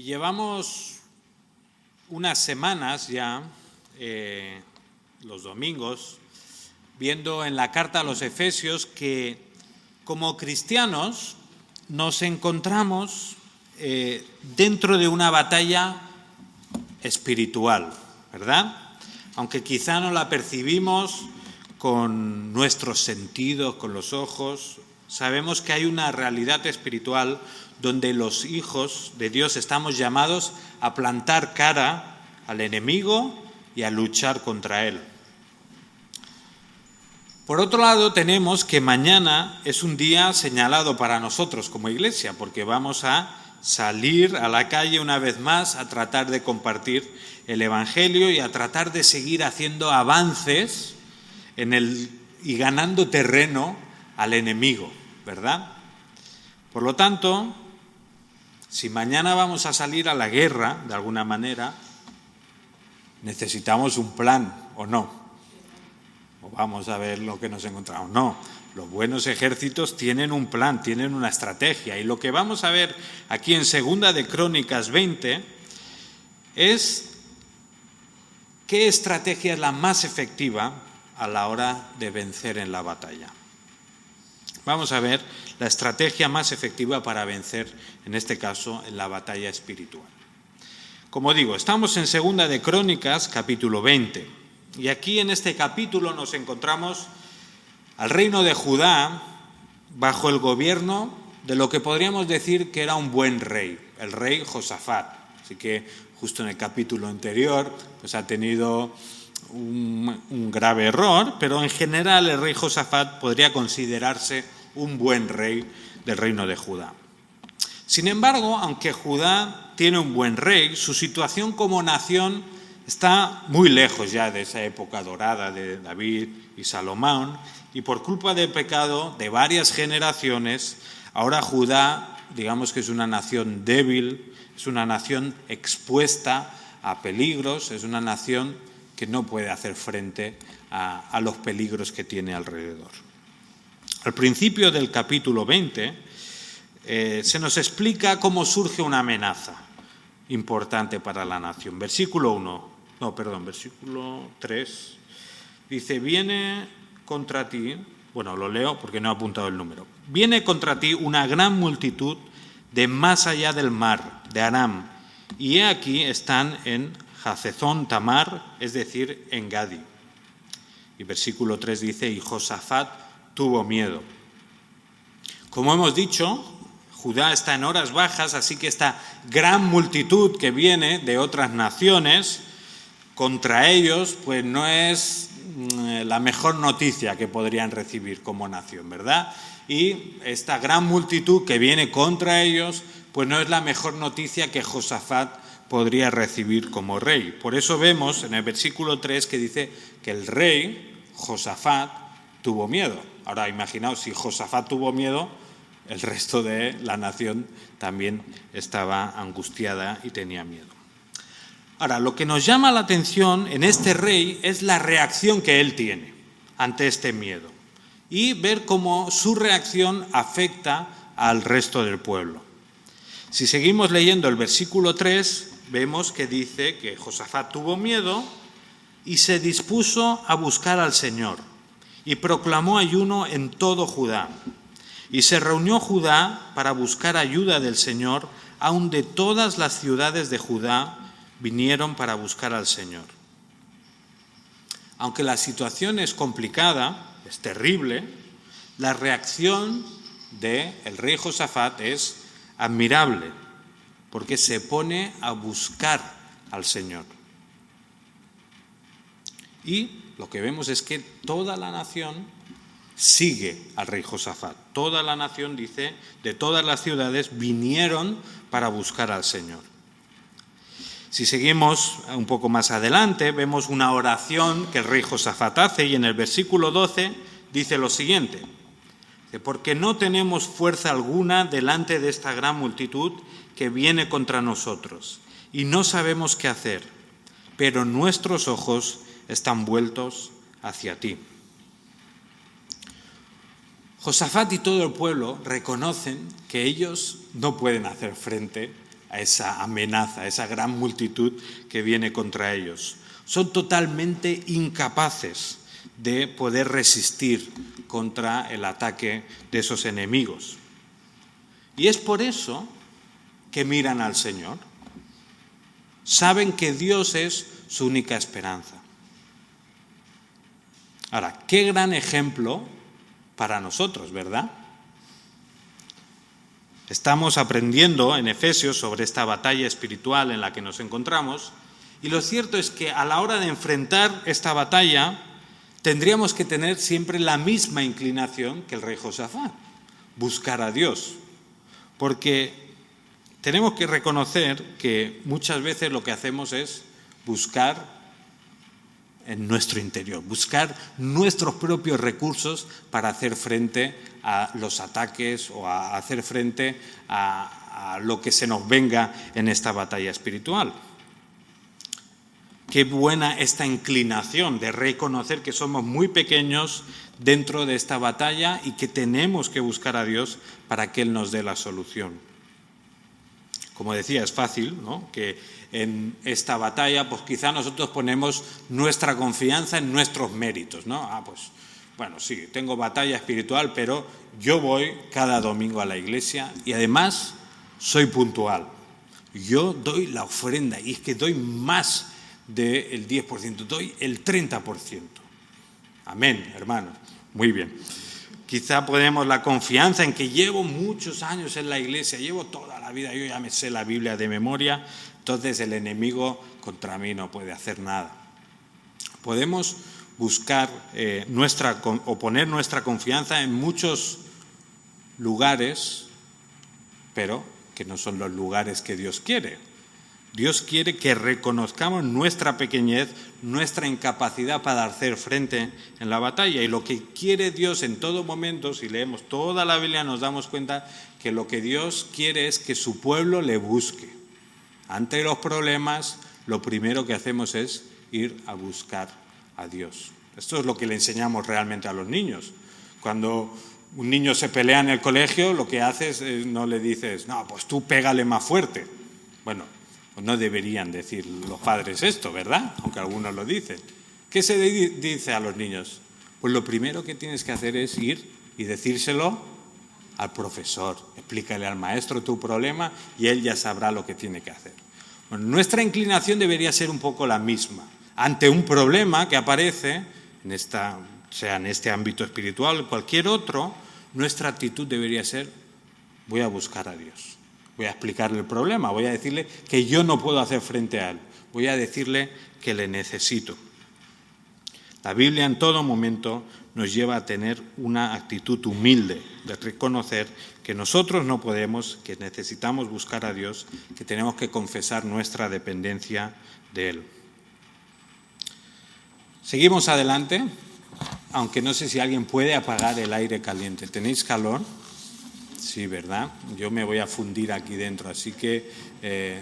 Llevamos unas semanas ya, los domingos, viendo en la carta a los Efesios que como cristianos nos encontramos dentro de una batalla espiritual, ¿verdad? Aunque quizá no la percibimos con nuestros sentidos, con los ojos, sabemos que hay una realidad espiritual donde los hijos de Dios estamos llamados a plantar cara al enemigo y a luchar contra él. Por otro lado, tenemos que mañana es un día señalado para nosotros como iglesia, porque vamos a salir a la calle una vez más a tratar de compartir el Evangelio y a tratar de seguir haciendo avances y ganando terreno al enemigo, ¿verdad? Por lo tanto, si mañana vamos a salir a la guerra, de alguna manera, necesitamos un plan, ¿o no? O vamos a ver lo que nos encontramos. No, los buenos ejércitos tienen un plan, tienen una estrategia. Y lo que vamos a ver aquí en 2 de Crónicas 20 es qué estrategia es la más efectiva a la hora de vencer en la batalla. Vamos a ver la estrategia más efectiva para vencer, en este caso, en la batalla espiritual. Como digo, estamos en 2 de Crónicas, capítulo 20. Y aquí en este capítulo nos encontramos al reino de Judá bajo el gobierno de lo que podríamos decir que era un buen rey, el rey Josafat. Así que justo en el capítulo anterior pues ha tenido un grave error, pero en general el rey Josafat podría considerarse un buen rey del reino de Judá. Sin embargo, aunque Judá tiene un buen rey, su situación como nación está muy lejos ya de esa época dorada de David y Salomón, y por culpa del pecado de varias generaciones, ahora Judá, digamos que es una nación débil, es una nación expuesta a peligros, es una nación que no puede hacer frente a los peligros que tiene alrededor. Al principio del capítulo 20 se nos explica cómo surge una amenaza importante para la nación. Versículo 3 dice: viene contra ti, bueno, lo leo porque no he apuntado el número, viene contra ti una gran multitud de más allá del mar, de Aram, y he aquí están en Hazezón Tamar, es decir, en Gadi. Y versículo 3 dice: y Josafat tuvo miedo. Como hemos dicho, Judá está en horas bajas, así que esta gran multitud que viene de otras naciones contra ellos, pues no es la mejor noticia que podrían recibir como nación, ¿verdad? Y esta gran multitud que viene contra ellos, pues no es la mejor noticia que Josafat podría recibir como rey. Por eso vemos en el versículo 3 que dice que el rey, Josafat, tuvo miedo. Ahora imaginaos, si Josafat tuvo miedo, el resto de la nación también estaba angustiada y tenía miedo. Ahora, lo que nos llama la atención en este rey es la reacción que él tiene ante este miedo y ver cómo su reacción afecta al resto del pueblo. Si seguimos leyendo el versículo 3, vemos que dice que Josafat tuvo miedo y se dispuso a buscar al Señor y proclamó ayuno en todo Judá. Y se reunió Judá para buscar ayuda del Señor, aun de todas las ciudades de Judá vinieron para buscar al Señor. Aunque la situación es complicada, es terrible, la reacción del rey Josafat es admirable, porque se pone a buscar al Señor. Y lo que vemos es que toda la nación sigue al rey Josafat. Toda la nación, dice, de todas las ciudades vinieron para buscar al Señor. Si seguimos un poco más adelante, vemos una oración que el rey Josafat hace y en el versículo 12 dice lo siguiente: porque no tenemos fuerza alguna delante de esta gran multitud que viene contra nosotros y no sabemos qué hacer, pero nuestros ojos están vueltos hacia ti. Josafat y todo el pueblo reconocen que ellos no pueden hacer frente a esa amenaza, a esa gran multitud que viene contra ellos. Son totalmente incapaces de poder resistir contra el ataque de esos enemigos. Y es por eso que miran al Señor. Saben que Dios es su única esperanza. Ahora, qué gran ejemplo para nosotros, ¿verdad? Estamos aprendiendo en Efesios sobre esta batalla espiritual en la que nos encontramos, y lo cierto es que a la hora de enfrentar esta batalla tendríamos que tener siempre la misma inclinación que el rey Josafat, buscar a Dios, porque tenemos que reconocer que muchas veces lo que hacemos es buscar en nuestro interior, buscar nuestros propios recursos para hacer frente a los ataques o a hacer frente a lo que se nos venga en esta batalla espiritual. Qué buena esta inclinación de reconocer que somos muy pequeños dentro de esta batalla y que tenemos que buscar a Dios para que Él nos dé la solución. Como decía, es fácil, ¿no?, que en esta batalla, pues quizá nosotros ponemos nuestra confianza en nuestros méritos, ¿no? Pues bueno, sí, tengo batalla espiritual, pero yo voy cada domingo a la iglesia y además soy puntual. Yo doy la ofrenda y es que doy más del 10%, doy el 30%. Amén, hermanos. Muy bien. Quizá ponemos la confianza en que llevo muchos años en la iglesia, llevo toda la vida, yo ya me sé la Biblia de memoria, entonces el enemigo contra mí no puede hacer nada. Podemos buscar o poner nuestra confianza en muchos lugares, pero que no son los lugares que Dios quiere. Dios quiere que reconozcamos nuestra pequeñez, nuestra incapacidad para hacer frente en la batalla. Y lo que quiere Dios en todo momento, si leemos toda la Biblia, nos damos cuenta que lo que Dios quiere es que su pueblo le busque. Ante los problemas, lo primero que hacemos es ir a buscar a Dios. Esto es lo que le enseñamos realmente a los niños. Cuando un niño se pelea en el colegio, lo que haces es, no le dices, no, pues tú pégale más fuerte. Bueno, no deberían decir los padres esto, ¿verdad? Aunque algunos lo dicen. ¿Qué se dice a los niños? Pues lo primero que tienes que hacer es ir y decírselo al profesor. Explícale al maestro tu problema y él ya sabrá lo que tiene que hacer. Bueno, nuestra inclinación debería ser un poco la misma. Ante un problema que aparece, sea en este ámbito espiritual o cualquier otro, nuestra actitud debería ser, voy a buscar a Dios. Voy a explicarle el problema, voy a decirle que yo no puedo hacer frente a él, voy a decirle que le necesito. La Biblia en todo momento nos lleva a tener una actitud humilde, de reconocer que nosotros no podemos, que necesitamos buscar a Dios, que tenemos que confesar nuestra dependencia de Él. Seguimos adelante, aunque no sé si alguien puede apagar el aire caliente. ¿Tenéis calor? Sí, ¿verdad? Yo me voy a fundir aquí dentro, así que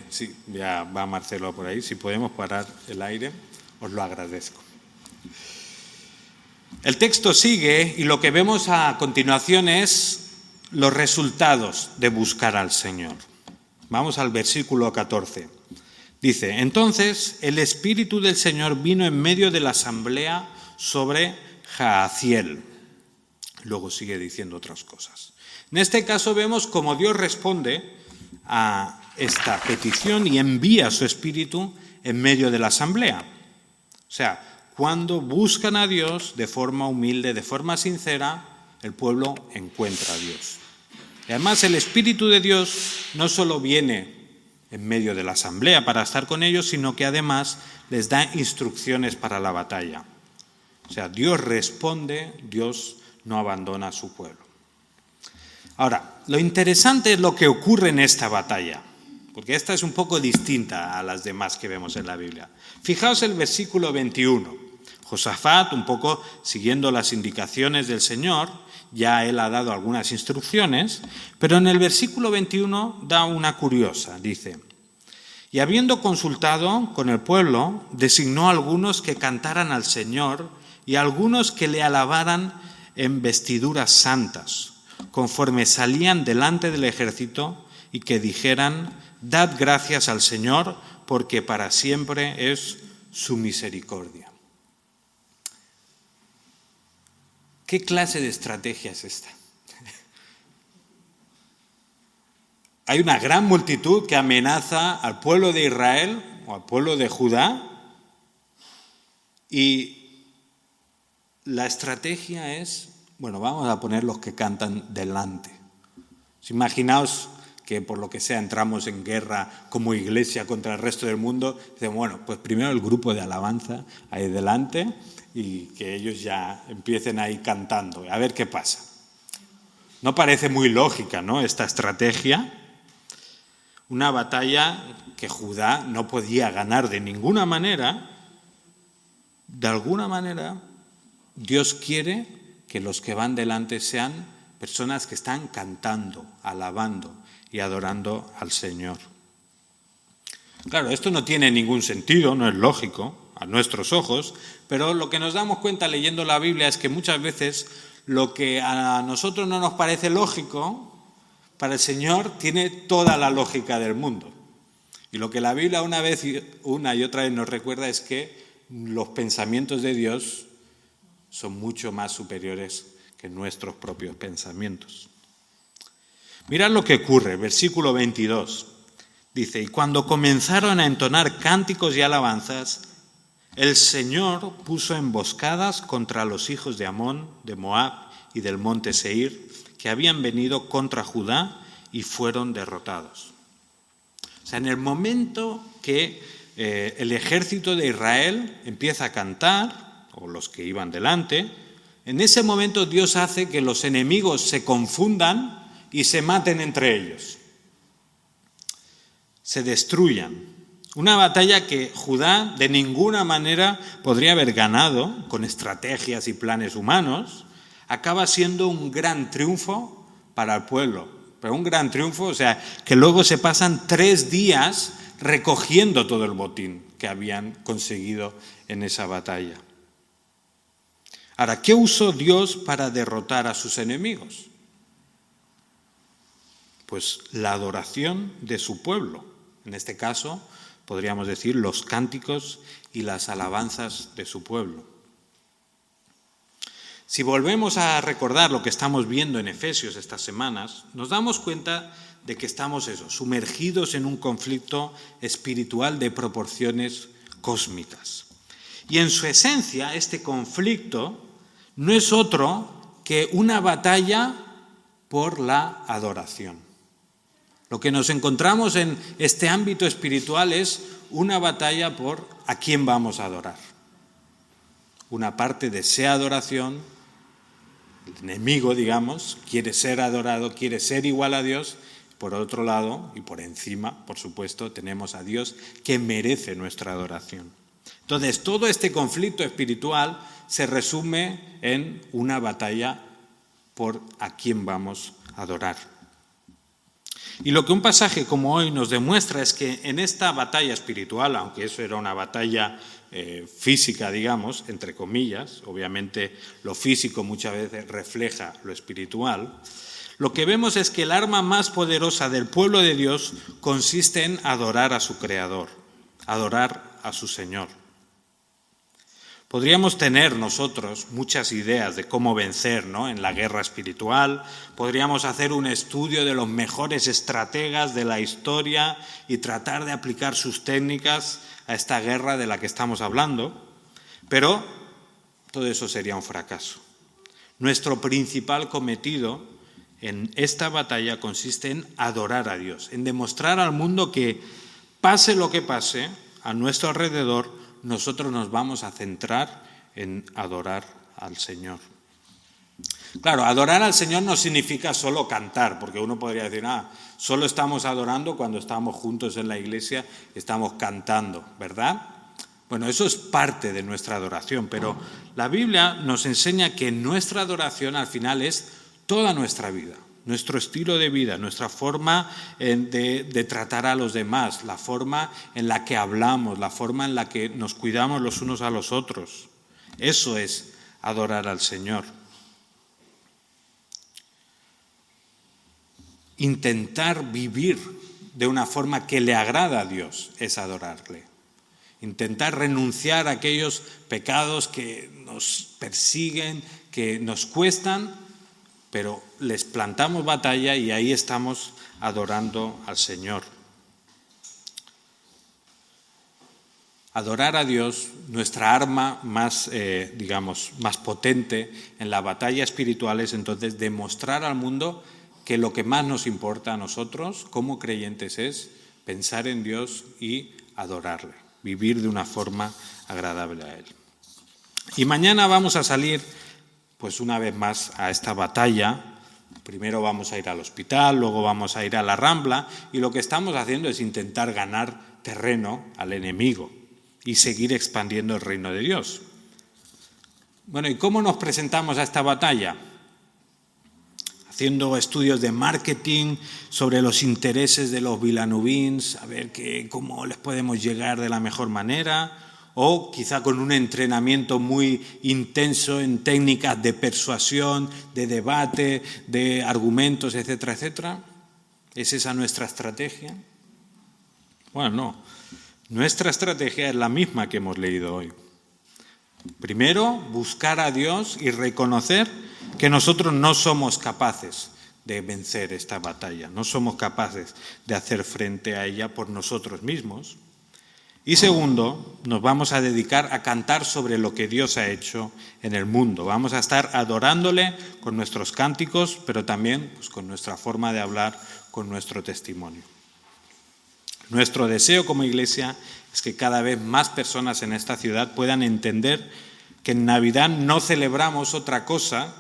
sí, ya va Marcelo por ahí. Si podemos parar el aire, os lo agradezco. El texto sigue y lo que vemos a continuación es los resultados de buscar al Señor. Vamos al versículo 14. Dice, entonces el Espíritu del Señor vino en medio de la asamblea sobre Jahaziel. Luego sigue diciendo otras cosas. En este caso vemos cómo Dios responde a esta petición y envía su Espíritu en medio de la asamblea. O sea, cuando buscan a Dios de forma humilde, de forma sincera, el pueblo encuentra a Dios. Y además el Espíritu de Dios no solo viene en medio de la asamblea para estar con ellos, sino que además les da instrucciones para la batalla. O sea, Dios responde, Dios no abandona a su pueblo. Ahora, lo interesante es lo que ocurre en esta batalla, porque esta es un poco distinta a las demás que vemos en la Biblia. Fijaos el versículo 21. Josafat, un poco siguiendo las indicaciones del Señor, ya él ha dado algunas instrucciones, pero en el versículo 21 da una curiosa, dice, y habiendo consultado con el pueblo, designó a algunos que cantaran al Señor y a algunos que le alabaran en vestiduras santas, conforme salían delante del ejército, y que dijeran: «Dad gracias al Señor, porque para siempre es su misericordia». ¿Qué clase de estrategia es esta? Hay una gran multitud que amenaza al pueblo de Israel o al pueblo de Judá, y la estrategia es, bueno, vamos a poner los que cantan delante. Imaginaos que por lo que sea entramos en guerra como iglesia contra el resto del mundo. Dicen, bueno, pues primero el grupo de alabanza ahí delante y que ellos ya empiecen ahí cantando, a ver qué pasa. No parece muy lógica, ¿no?, esta estrategia. Una batalla que Judá no podía ganar de ninguna manera. De alguna manera, Dios quiere que los que van delante sean personas que están cantando, alabando y adorando al Señor. Claro, esto no tiene ningún sentido, no es lógico a nuestros ojos, pero lo que nos damos cuenta leyendo la Biblia es que muchas veces lo que a nosotros no nos parece lógico, para el Señor tiene toda la lógica del mundo. Y lo que la Biblia una y otra vez nos recuerda es que los pensamientos de Dios son mucho más superiores que nuestros propios pensamientos. Mirad lo que ocurre, versículo 22. Dice: «Y cuando comenzaron a entonar cánticos y alabanzas, el Señor puso emboscadas contra los hijos de Amón, de Moab y del monte Seir, que habían venido contra Judá, y fueron derrotados». O sea, en el momento que el ejército de Israel empieza a cantar, o los que iban delante, en ese momento Dios hace que los enemigos se confundan y se maten entre ellos, se destruyan. Una batalla que Judá de ninguna manera podría haber ganado con estrategias y planes humanos, acaba siendo un gran triunfo para el pueblo. Pero un gran triunfo, o sea, que luego se pasan 3 días recogiendo todo el botín que habían conseguido en esa batalla. Ahora, ¿qué usó Dios para derrotar a sus enemigos? Pues la adoración de su pueblo. En este caso, podríamos decir los cánticos y las alabanzas de su pueblo. Si volvemos a recordar lo que estamos viendo en Efesios estas semanas, nos damos cuenta de que estamos sumergidos en un conflicto espiritual de proporciones cósmicas. Y en su esencia, este conflicto no es otro que una batalla por la adoración. Lo que nos encontramos en este ámbito espiritual es una batalla por a quién vamos a adorar. Una parte desea adoración, el enemigo, digamos, quiere ser adorado, quiere ser igual a Dios. Por otro lado, y por encima, por supuesto, tenemos a Dios que merece nuestra adoración. Entonces, todo este conflicto espiritual se resume en una batalla por a quién vamos a adorar. Y lo que un pasaje como hoy nos demuestra es que en esta batalla espiritual, aunque eso era una batalla física, digamos, entre comillas, obviamente lo físico muchas veces refleja lo espiritual, lo que vemos es que el arma más poderosa del pueblo de Dios consiste en adorar a su Creador, adorar a su Señor. Podríamos tener nosotros muchas ideas de cómo vencer, ¿no?, en la guerra espiritual. Podríamos hacer un estudio de los mejores estrategas de la historia y tratar de aplicar sus técnicas a esta guerra de la que estamos hablando, pero todo eso sería un fracaso. Nuestro principal cometido en esta batalla consiste en adorar a Dios, en demostrar al mundo que, pase lo que pase a nuestro alrededor, nosotros nos vamos a centrar en adorar al Señor. Claro, adorar al Señor no significa solo cantar, porque uno podría decir, solo estamos adorando cuando estamos juntos en la iglesia, estamos cantando, ¿verdad? Bueno, eso es parte de nuestra adoración, pero la Biblia nos enseña que nuestra adoración al final es toda nuestra vida, nuestro estilo de vida, nuestra forma de tratar a los demás, la forma en la que hablamos, la forma en la que nos cuidamos los unos a los otros. Eso es adorar al Señor. intentar vivir de una forma que le agrada a Dios es adorarle. Intentar renunciar a aquellos pecados que nos persiguen, que nos cuestan, pero les plantamos batalla y ahí estamos adorando al Señor. Adorar a Dios, nuestra arma más, más potente en la batalla espiritual es entonces demostrar al mundo que lo que más nos importa a nosotros como creyentes es pensar en Dios y adorarle, vivir de una forma agradable a Él. Y mañana vamos a salir, pues una vez más, a esta batalla. Primero vamos a ir al hospital, luego vamos a ir a la Rambla, y lo que estamos haciendo es intentar ganar terreno al enemigo y seguir expandiendo el reino de Dios. Bueno, ¿y cómo nos presentamos a esta batalla? Haciendo estudios de marketing sobre los intereses de los vilanubins, a ver cómo les podemos llegar de la mejor manera, o quizá con un entrenamiento muy intenso en técnicas de persuasión, de debate, de argumentos, etcétera, etcétera. ¿Es esa nuestra estrategia? Bueno, no. Nuestra estrategia es la misma que hemos leído hoy. Primero, buscar a Dios y reconocer que nosotros no somos capaces de vencer esta batalla, no somos capaces de hacer frente a ella por nosotros mismos. Y segundo, nos vamos a dedicar a cantar sobre lo que Dios ha hecho en el mundo. Vamos a estar adorándole con nuestros cánticos, pero también pues, con nuestra forma de hablar, con nuestro testimonio. Nuestro deseo como Iglesia es que cada vez más personas en esta ciudad puedan entender que en Navidad no celebramos otra cosa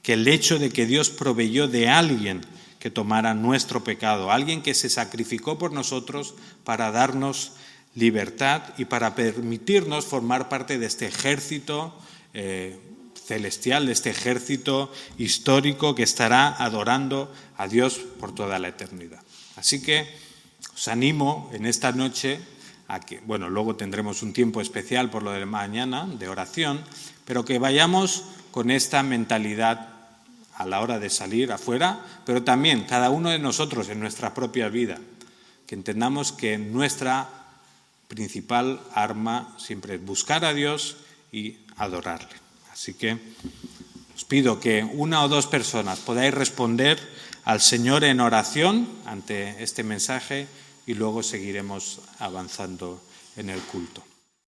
que el hecho de que Dios proveyó de alguien que tomara nuestro pecado, alguien que se sacrificó por nosotros para darnos libertad y para permitirnos formar parte de este ejército celestial, de este ejército histórico que estará adorando a Dios por toda la eternidad. Así que os animo en esta noche a que, bueno, luego tendremos un tiempo especial por lo de mañana, de oración, pero que vayamos con esta mentalidad a la hora de salir afuera, pero también cada uno de nosotros en nuestra propia vida, que entendamos que nuestra principal arma siempre es buscar a Dios y adorarle. Así que os pido que una o dos personas podáis responder al Señor en oración ante este mensaje y luego seguiremos avanzando en el culto.